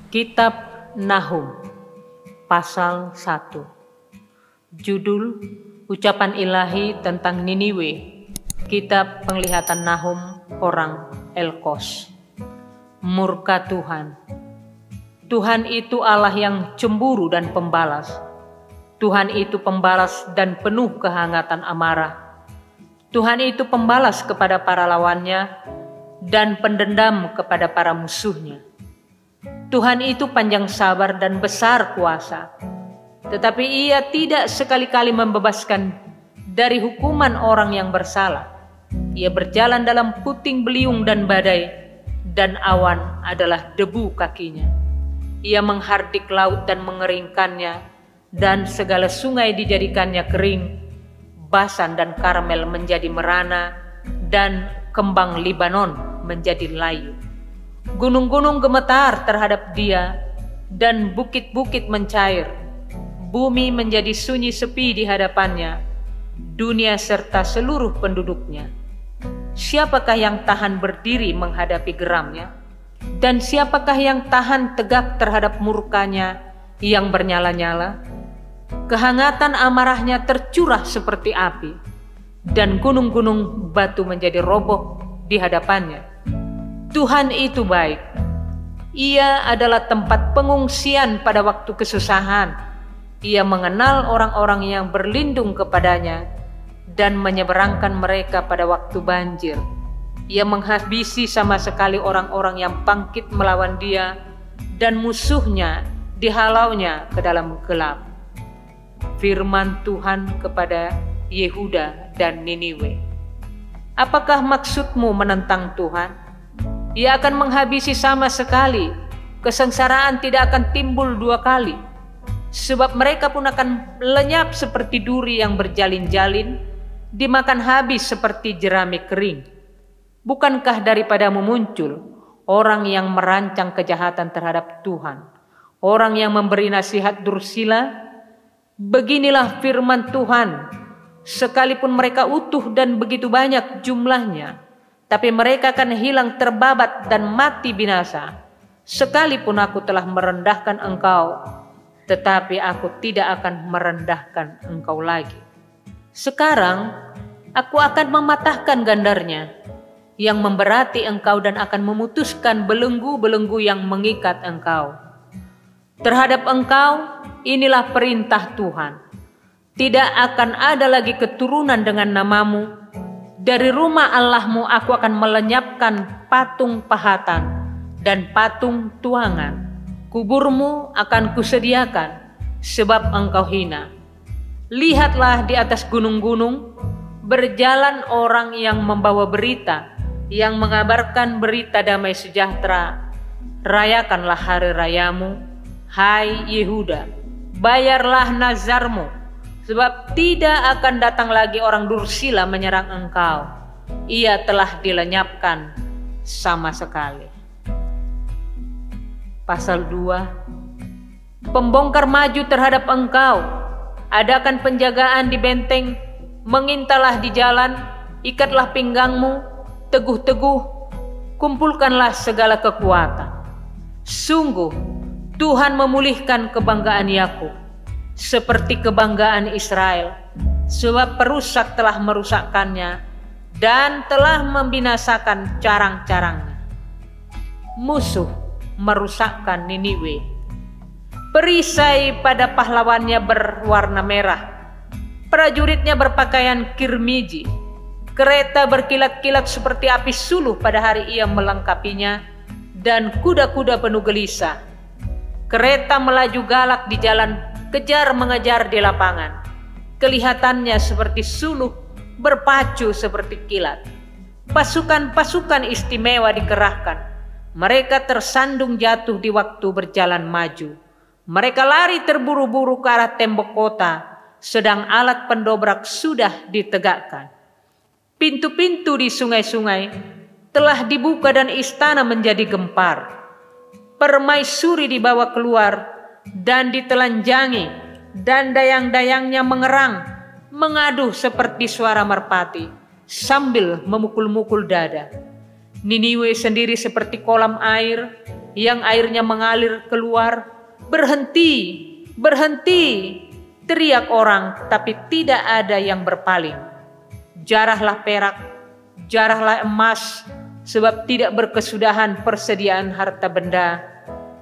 Kitab Nahum, pasal 1. Judul Ucapan Ilahi tentang Niniwe. Kitab Penglihatan Nahum orang Elkos. Murka Tuhan. Tuhan itu Allah yang cemburu dan pembalas. Tuhan itu pembalas dan penuh kehangatan amarah. Tuhan itu pembalas kepada para lawannya dan pendendam kepada para musuhnya. Tuhan itu panjang sabar dan besar kuasa, tetapi Ia tidak sekali-kali membebaskan dari hukuman orang yang bersalah. Ia berjalan dalam puting beliung dan badai, dan awan adalah debu kakinya. Ia menghardik laut dan mengeringkannya, dan segala sungai dijadikannya kering. Basan dan Karmel menjadi merana, dan kembang Libanon menjadi layu. Gunung-gunung gemetar terhadap Dia, dan bukit-bukit mencair. Bumi menjadi sunyi sepi di hadapannya, dunia serta seluruh penduduknya. Siapakah yang tahan berdiri menghadapi geramnya? Dan siapakah yang tahan tegak terhadap murkanya yang bernyala-nyala? Kehangatan amarahnya tercurah seperti api, dan gunung-gunung batu menjadi roboh di hadapannya. Tuhan itu baik. Ia adalah tempat pengungsian pada waktu kesusahan. Ia mengenal orang-orang yang berlindung kepadanya dan menyeberangkan mereka pada waktu banjir. Ia menghabisi sama sekali orang-orang yang bangkit melawan Dia, dan musuhnya dihalaunya ke dalam gelap. Firman Tuhan kepada Yehuda dan Niniwe. Apakah maksudmu menentang Tuhan? Ia akan menghabisi sama sekali. Kesengsaraan tidak akan timbul dua kali. Sebab mereka pun akan lenyap seperti duri yang berjalin-jalin, dimakan habis seperti jerami kering. Bukankah daripadamu muncul orang yang merancang kejahatan terhadap Tuhan, orang yang memberi nasihat dursila? Beginilah firman Tuhan, sekalipun mereka utuh dan begitu banyak jumlahnya, tapi mereka akan hilang terbabat dan mati binasa. Sekalipun aku telah merendahkan engkau, tetapi aku tidak akan merendahkan engkau lagi. Sekarang aku akan mematahkan gandarnya yang memberati engkau dan akan memutuskan belenggu-belenggu yang mengikat engkau. Terhadap engkau inilah perintah Tuhan. Tidak akan ada lagi keturunan dengan namamu. Dari rumah Allahmu aku akan melenyapkan patung pahatan dan patung tuangan. Kuburmu akan kusediakan, sebab engkau hina. Lihatlah di atas gunung-gunung, berjalan orang yang membawa berita, yang mengabarkan berita damai sejahtera. Rayakanlah hari rayamu, hai Yehuda, bayarlah nazarmu, sebab tidak akan datang lagi orang dursila menyerang engkau. Ia telah dilenyapkan sama sekali. Pasal 2. Pembongkar maju terhadap engkau. Adakan penjagaan di benteng, mengintalah di jalan, ikatlah pinggangmu, teguh-teguh, kumpulkanlah segala kekuatan. Sungguh, Tuhan memulihkan kebanggaan Yakub, seperti kebanggaan Israel, sebab perusak telah merusakkannya dan telah membinasakan carang-carangnya. Musuh merusakkan Niniwe. Perisai pada pahlawannya berwarna merah, prajuritnya berpakaian kirmiji. Kereta berkilat-kilat seperti api suluh pada hari ia melengkapinya, dan kuda-kuda penuh gelisah. Kereta melaju galak di jalan, kejar mengejar di lapangan. Kelihatannya seperti suluh, berpacu seperti kilat. Pasukan-pasukan istimewa dikerahkan. Mereka tersandung jatuh di waktu berjalan maju. Mereka lari terburu-buru ke arah tembok kota, sedang alat pendobrak sudah ditegakkan. Pintu-pintu di sungai-sungai telah dibuka dan istana menjadi gempar. Permaisuri dibawa keluar dan ditelanjangi, dan dayang-dayangnya mengerang, mengaduh seperti suara merpati, sambil memukul-mukul dada. Niniwe sendiri seperti kolam air, yang airnya mengalir keluar. Berhenti, berhenti, teriak orang, tapi tidak ada yang berpaling. Jarahlah perak, jarahlah emas, sebab tidak berkesudahan persediaan harta benda,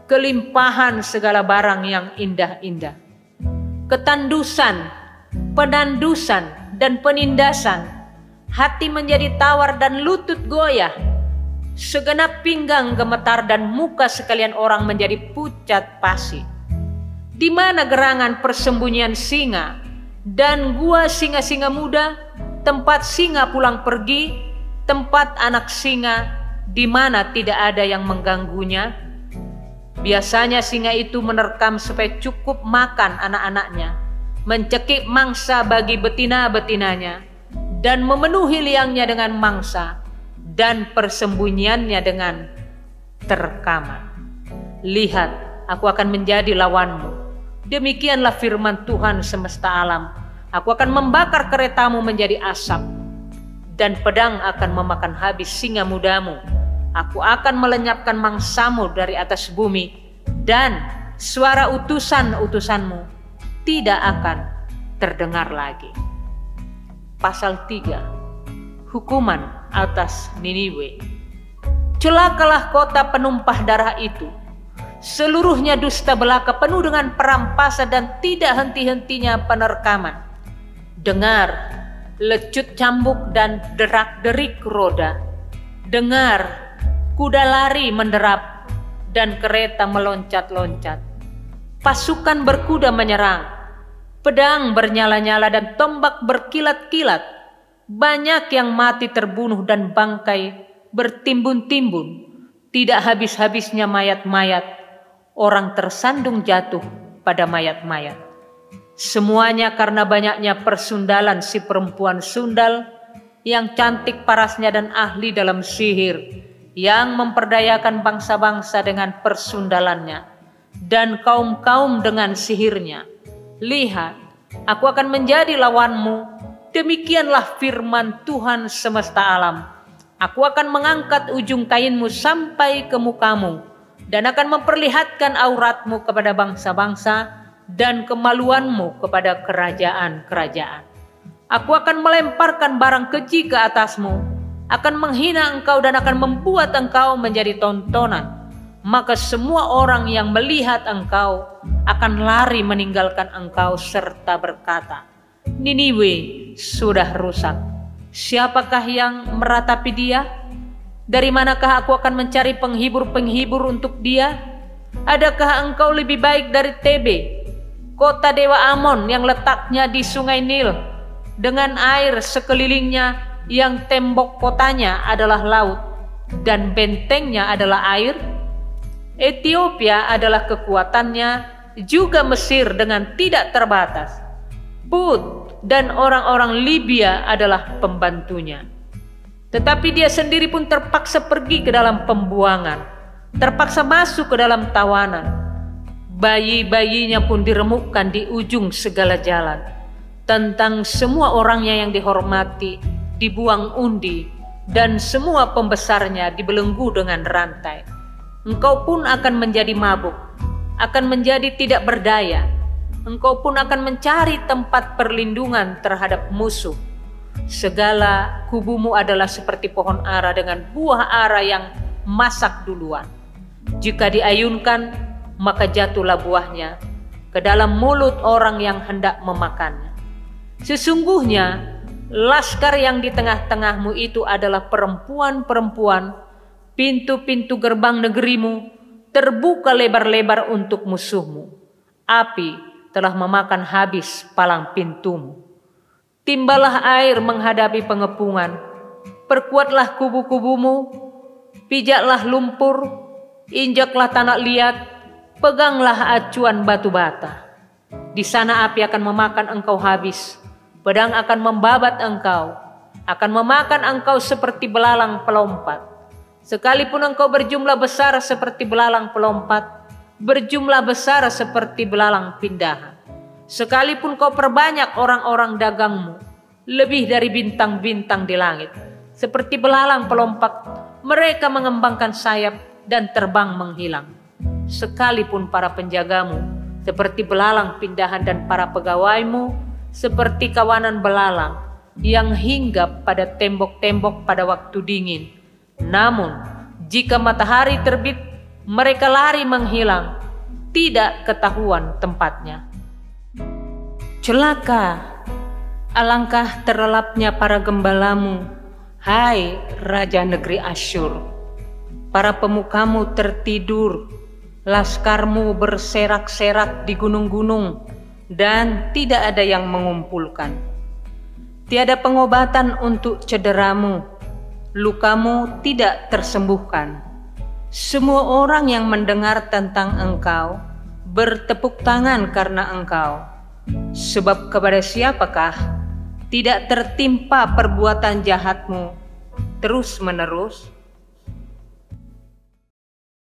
kelimpahan segala barang yang indah-indah. Ketandusan, penandusan, dan penindasan, hati menjadi tawar dan lutut goyah. Segenap pinggang gemetar dan muka sekalian orang menjadi pucat pasi. Di mana gerangan persembunyian singa dan gua singa-singa muda, tempat singa pulang pergi, tempat anak singa di mana tidak ada yang mengganggunya? Biasanya singa itu menerkam supaya cukup makan anak-anaknya, mencekik mangsa bagi betina-betinanya, dan memenuhi liangnya dengan mangsa, dan persembunyiannya dengan terkaman. Lihat, aku akan menjadi lawanmu. Demikianlah firman Tuhan semesta alam. Aku akan membakar keretamu menjadi asap, dan pedang akan memakan habis singa mudamu. Aku akan melenyapkan mangsamu dari atas bumi, dan suara utusan-utusanmu tidak akan terdengar lagi. Pasal 3. Hukuman atas Niniwe. Celakalah kota penumpah darah itu. Seluruhnya dusta belaka, penuh dengan perampasan dan tidak henti-hentinya penerkaman. Dengar lecut cambuk dan derak-derik roda. Dengar kuda lari menderap dan kereta meloncat-loncat. Pasukan berkuda menyerang, pedang bernyala-nyala dan tombak berkilat-kilat. Banyak yang mati terbunuh dan bangkai bertimbun-timbun. Tidak habis-habisnya mayat-mayat, orang tersandung jatuh pada mayat-mayat. Semuanya karena banyaknya persundalan si perempuan sundal yang cantik parasnya dan ahli dalam sihir, yang memperdayakan bangsa-bangsa dengan persundalannya dan kaum-kaum dengan sihirnya. Lihat, aku akan menjadi lawanmu. Demikianlah firman Tuhan semesta alam. Aku akan mengangkat ujung kainmu sampai ke mukamu, dan akan memperlihatkan auratmu kepada bangsa-bangsa dan kemaluanmu kepada kerajaan-kerajaan. Aku akan melemparkan barang keji ke atasmu, akan menghina engkau dan akan membuat engkau menjadi tontonan. Maka semua orang yang melihat engkau akan lari meninggalkan engkau serta berkata, Niniwe sudah rusak. Siapakah yang meratapi dia? Dari manakah aku akan mencari penghibur-penghibur untuk dia? Adakah engkau lebih baik dari Tebe, kota dewa Amon yang letaknya di sungai Nil, dengan air sekelilingnya, yang tembok kotanya adalah laut dan bentengnya adalah air? Ethiopia adalah kekuatannya, juga Mesir dengan tidak terbatas. Put dan orang-orang Libya adalah pembantunya. Tetapi dia sendiri pun terpaksa pergi ke dalam pembuangan, terpaksa masuk ke dalam tawanan. Bayi-bayinya pun diremukkan di ujung segala jalan. Tentang semua orangnya yang dihormati dibuang undi, dan semua pembesarnya dibelenggu dengan rantai. Engkau pun akan menjadi mabuk, akan menjadi tidak berdaya. Engkau pun akan mencari tempat perlindungan terhadap musuh. Segala kubumu adalah seperti pohon ara dengan buah ara yang masak duluan. Jika diayunkan, maka jatuhlah buahnya ke dalam mulut orang yang hendak memakannya. Sesungguhnya laskar yang di tengah-tengahmu itu adalah perempuan-perempuan. Pintu-pintu gerbang negerimu terbuka lebar-lebar untuk musuhmu. Api telah memakan habis palang pintumu. Timbalah air menghadapi pengepungan, perkuatlah kubu-kubumu, pijaklah lumpur, injaklah tanah liat, peganglah acuan batu bata. Di sana api akan memakan engkau habis, pedang akan membabat engkau, akan memakan engkau seperti belalang pelompat. Sekalipun engkau berjumlah besar seperti belalang pelompat, berjumlah besar seperti belalang pindahan. Sekalipun kau perbanyak orang-orang dagangmu, lebih dari bintang-bintang di langit, seperti belalang pelompat, mereka mengembangkan sayap, dan terbang menghilang. Sekalipun para penjagamu seperti belalang pindahan dan para pegawaimu seperti kawanan belalang yang hinggap pada tembok-tembok pada waktu dingin. Namun, jika matahari terbit, mereka lari menghilang, tidak ketahuan tempatnya. Celaka, alangkah terlelapnya para gembalamu, hai Raja negeri Asyur. Para pemukamu tertidur, laskarmu berserak-serak di gunung-gunung, dan tidak ada yang mengumpulkan. Tiada pengobatan untuk cederamu, lukamu tidak tersembuhkan. Semua orang yang mendengar tentang engkau bertepuk tangan karena engkau. Sebab kepada siapakah tidak tertimpa perbuatan jahatmu terus-menerus?